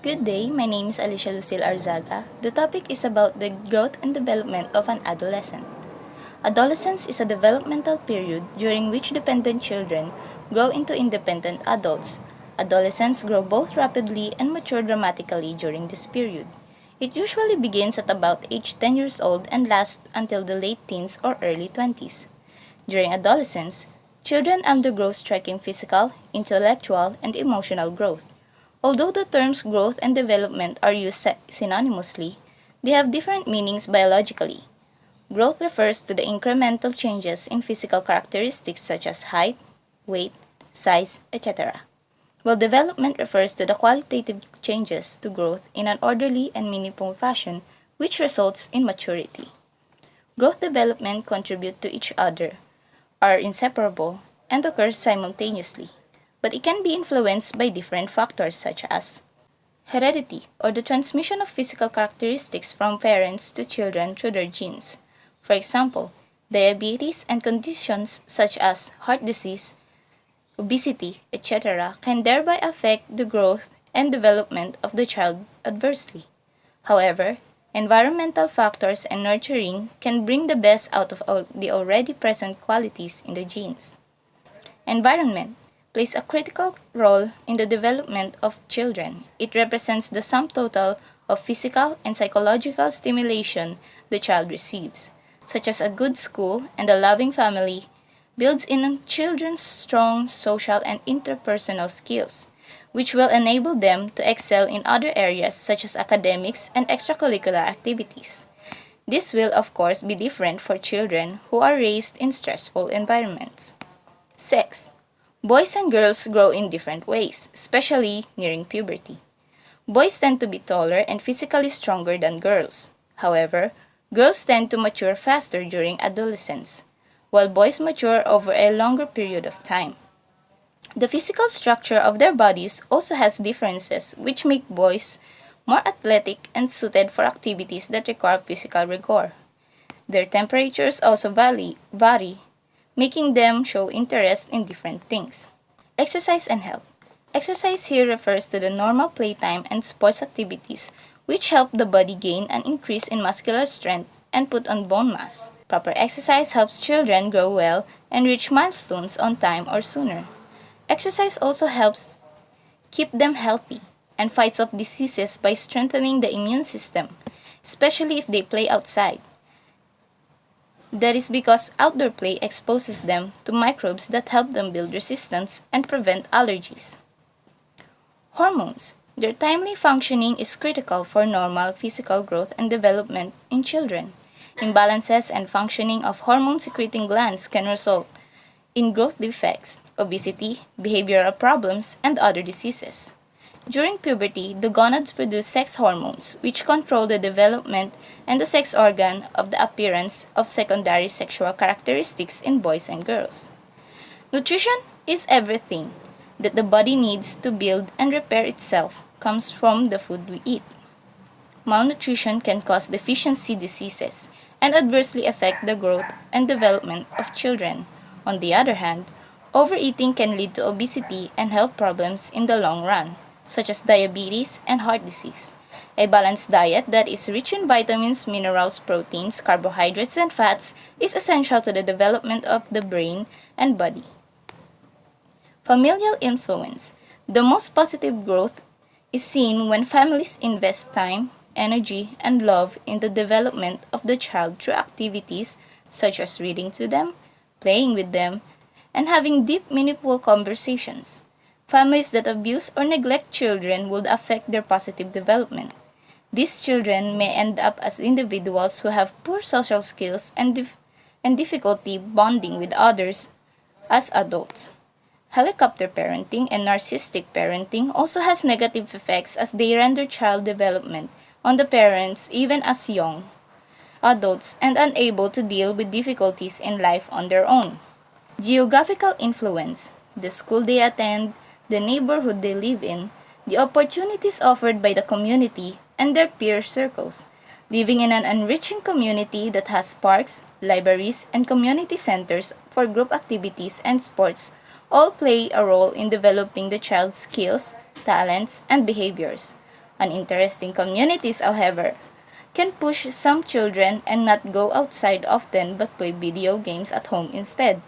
Good day, my name is Alicia Lucille Arzaga. The topic is about the growth and development of an adolescent. Adolescence is a developmental period during which dependent children grow into independent adults. Adolescents grow both rapidly and mature dramatically during this period. It usually begins at about age 10 years old and lasts until the late teens or early 20s. During adolescence, children undergo striking physical, intellectual, and emotional growth. Although the terms growth and development are used synonymously, they have different meanings biologically. Growth refers to the incremental changes in physical characteristics such as height, weight, size, etc., while development refers to the qualitative changes to growth in an orderly and meaningful fashion which results in maturity. Growth development contribute to each other, are inseparable, and occur simultaneously, but it can be influenced by different factors such as heredity, or the transmission of physical characteristics from parents to children through their genes. For example, diabetes and conditions such as heart disease, obesity, etc., can thereby affect the growth and development of the child adversely. However, environmental factors and nurturing can bring the best out of the already present qualities in the genes. Environment plays a critical role in the development of children. It represents the sum total of physical and psychological stimulation the child receives, such as a good school and a loving family, builds in children's strong social and interpersonal skills, which will enable them to excel in other areas such as academics and extracurricular activities. This will, of course, be different for children who are raised in stressful environments. Sex. Boys and girls grow in different ways, especially nearing puberty. Boys tend to be taller and physically stronger than girls. However, girls tend to mature faster during adolescence, while boys mature over a longer period of time. The physical structure of their bodies also has differences which make boys more athletic and suited for activities that require physical rigor. Their temperatures also vary, making them show interest in different things. Exercise and health. Exercise here refers to the normal playtime and sports activities which help the body gain an increase in muscular strength and put on bone mass. Proper exercise helps children grow well and reach milestones on time or sooner. Exercise also helps keep them healthy and fights off diseases by strengthening the immune system, especially if they play outside. That is because outdoor play exposes them to microbes that help them build resistance and prevent allergies. Hormones. Their timely functioning is critical for normal physical growth and development in children. Imbalances and functioning of hormone-secreting glands can result in growth defects, obesity, behavioral problems, and other diseases. During puberty, the gonads produce sex hormones, which control the development and the sex organ of the appearance of secondary sexual characteristics in boys and girls. Nutrition is everything that the body needs to build and repair itself comes from the food we eat. Malnutrition can cause deficiency diseases and adversely affect the growth and development of children. On the other hand, overeating can lead to obesity and health problems in the long run, such as diabetes and heart disease. A balanced diet that is rich in vitamins, minerals, proteins, carbohydrates, and fats is essential to the development of the brain and body. Familial influence. The most positive growth is seen when families invest time, energy, and love in the development of the child through activities such as reading to them, playing with them, and having deep, meaningful conversations. Families that abuse or neglect children would affect their positive development. These children may end up as individuals who have poor social skills and difficulty bonding with others as adults. Helicopter parenting and narcissistic parenting also has negative effects as they render child development on the parents even as young adults and unable to deal with difficulties in life on their own. Geographical influence. The school they attend, the neighborhood they live in, the opportunities offered by the community, and their peer circles. Living in an enriching community that has parks, libraries, and community centers for group activities and sports all play a role in developing the child's skills, talents, and behaviors. Uninteresting communities, however, can push some children and not go outside often but play video games at home instead.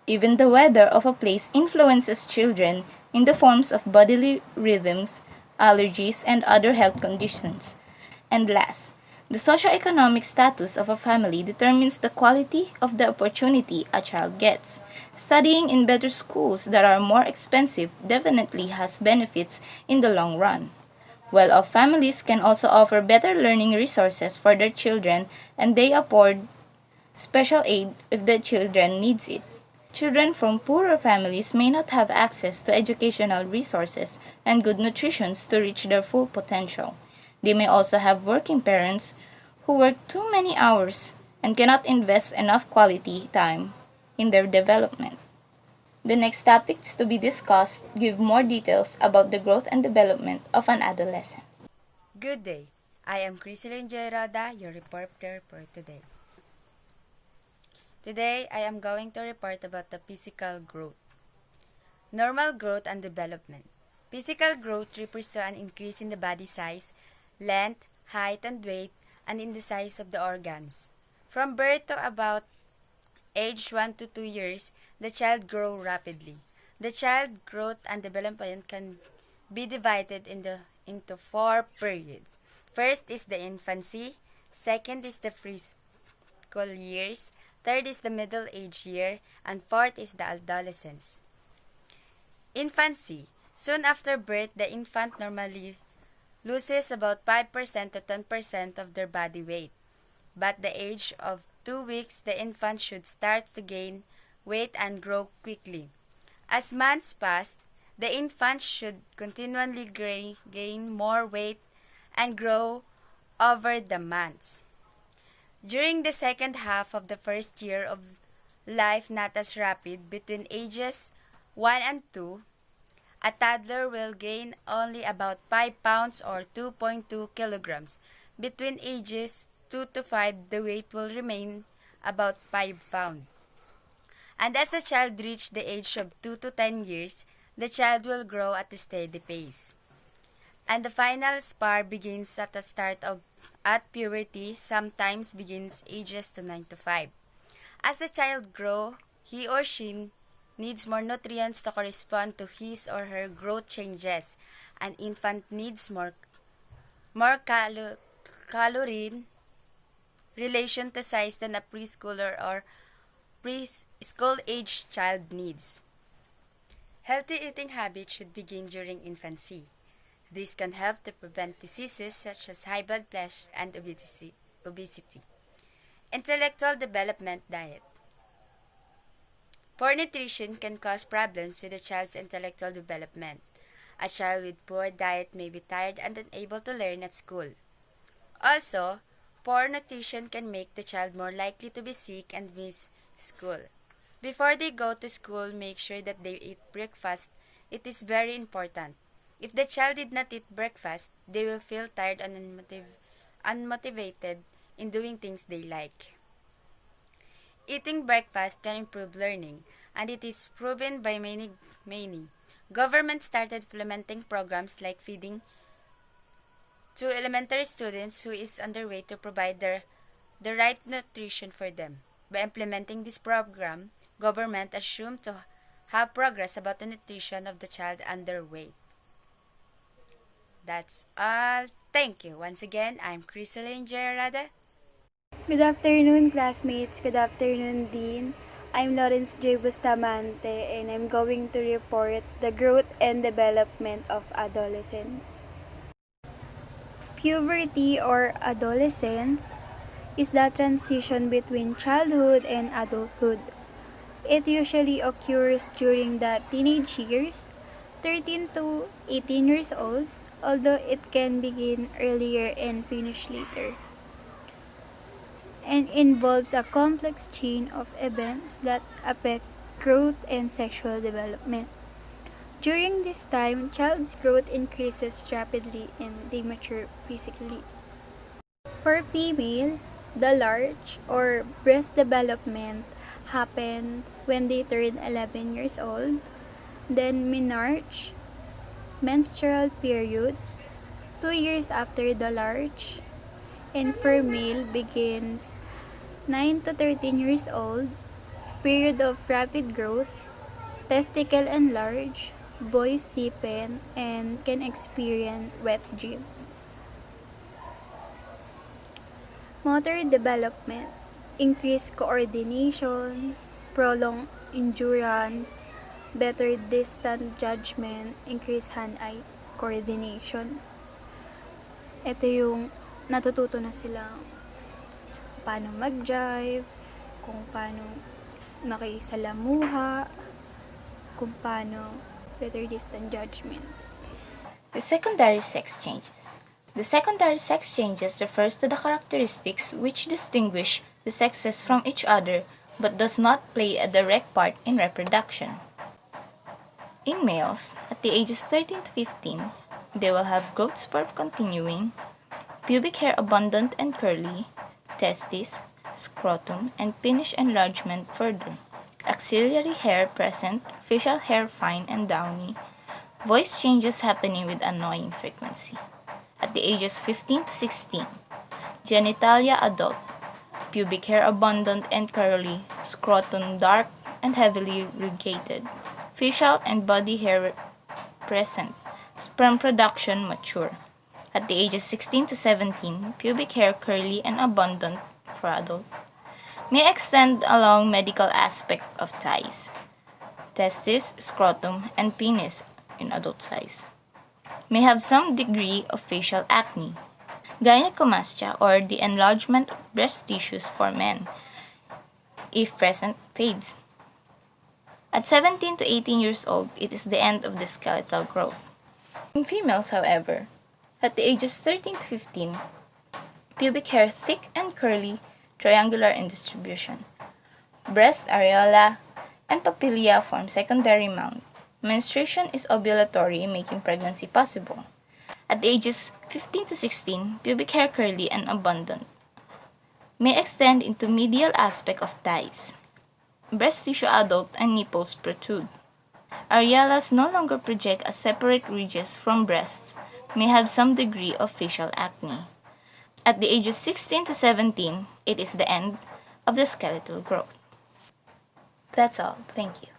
Even the weather of a place influences children in the forms of bodily rhythms, allergies, and other health conditions. And last, the socioeconomic status of a family determines the quality of the opportunity a child gets. Studying in better schools that are more expensive definitely has benefits in the long run. Well-off families can also offer better learning resources for their children and they afford special aid if the children needs it. Children from poorer families may not have access to educational resources and good nutrition to reach their full potential. They may also have working parents who work too many hours and cannot invest enough quality time in their development. The next topics to be discussed give more details about the growth and development of an adolescent. Good day. I am Criselyn Joyrada, your reporter for today. Today, I am going to report about the physical growth. Normal growth and development. Physical growth refers to an increase in the body size, length, height, and weight, and in the size of the organs. From birth to about age 1 to 2 years, the child grows rapidly. The child growth and development can be divided into 4 periods. First is the infancy, second is the preschool years, third is the middle age year, and fourth is the adolescence. Infancy. Soon after birth, the infant normally loses about 5% to 10% of their body weight. But at the age of 2 weeks, the infant should start to gain weight and grow quickly. As months pass, the infant should continually gain more weight and grow over the months. During the second half of the first year of life, not as rapid, between ages 1 and 2, a toddler will gain only about 5 pounds or 2.2 kilograms. Between ages 2 to 5, the weight will remain about 5 pounds. And as the child reaches the age of 2 to 10 years, the child will grow at a steady pace. And the final spar begins at the start of at puberty, sometimes begins ages to 9 to 5. As the child grows, he or she needs more nutrients to correspond to his or her growth changes. An infant needs more calorie relation to size than a preschooler or preschool age child needs. Healthy eating habits should begin during infancy. This can help to prevent diseases such as high blood pressure and obesity. Intellectual development diet. Poor nutrition can cause problems with a child's intellectual development. A child with poor diet may be tired and unable to learn at school. Also, poor nutrition can make the child more likely to be sick and miss school. Before they go to school, make sure that they eat breakfast. It is very important. If the child did not eat breakfast, they will feel tired and unmotivated in doing things they like. Eating breakfast can improve learning, and it is proven by many. Government started implementing programs like feeding to elementary students who is underway to provide the right nutrition for them. By implementing this program, government assumed to have progress about the nutrition of the child underway. That's all. Thank you. Once again, I'm Criselyn Joyrada. Good afternoon, classmates. Good afternoon, Dean. I'm Lawrence J. Bustamante, and I'm going to report the growth and development of adolescents. Puberty or adolescence is the transition between childhood and adulthood. It usually occurs during the teenage years, 13 to 18 years old, although it can begin earlier and finish later, and involves a complex chain of events that affect growth and sexual development. During this time, child's growth increases rapidly and they mature physically. For female, the large or breast development happens when they turn 11 years old, then menarche, menstrual period, 2 years after the large, and for male begins 9 to 13 years old, period of rapid growth, testicle enlarge, boys deepen, and can experience wet dreams. Motor development, increased coordination, prolonged endurance, better distance judgment, increased hand-eye coordination. Ito yung natututo na sila paano mag-drive, kung paano makisalamuha, kung paano better distance judgment. The secondary sex changes. The secondary sex changes refers to the characteristics which distinguish the sexes from each other but does not play a direct part in reproduction. In males, at the ages 13 to 15, they will have growth spurt continuing, pubic hair abundant and curly, testes, scrotum, and penis enlargement further, axillary hair present, facial hair fine and downy, voice changes happening with annoying frequency. At the ages 15 to 16, genitalia adult, pubic hair abundant and curly, scrotum dark and heavily rugated, facial and body hair present, sperm production mature. At the ages 16 to 17, pubic hair curly and abundant for adult. May extend along medical aspect of thighs, testes, scrotum, and penis in adult size. May have some degree of facial acne. Gynecomastia, or the enlargement of breast tissues for men, if present, fades. At 17 to 18 years old, it is the end of the skeletal growth. In females, however, at the ages 13 to 15, pubic hair thick and curly, triangular in distribution. Breast, areola, and papilla form secondary mound. Menstruation is ovulatory, making pregnancy possible. At the ages 15 to 16, pubic hair curly and abundant. May extend into medial aspect of thighs. Breast tissue adult and nipples protrude. Areolas no longer project as separate ridges from breasts, may have some degree of facial acne. At the ages 16 to 17, it is the end of the skeletal growth. That's all. Thank you.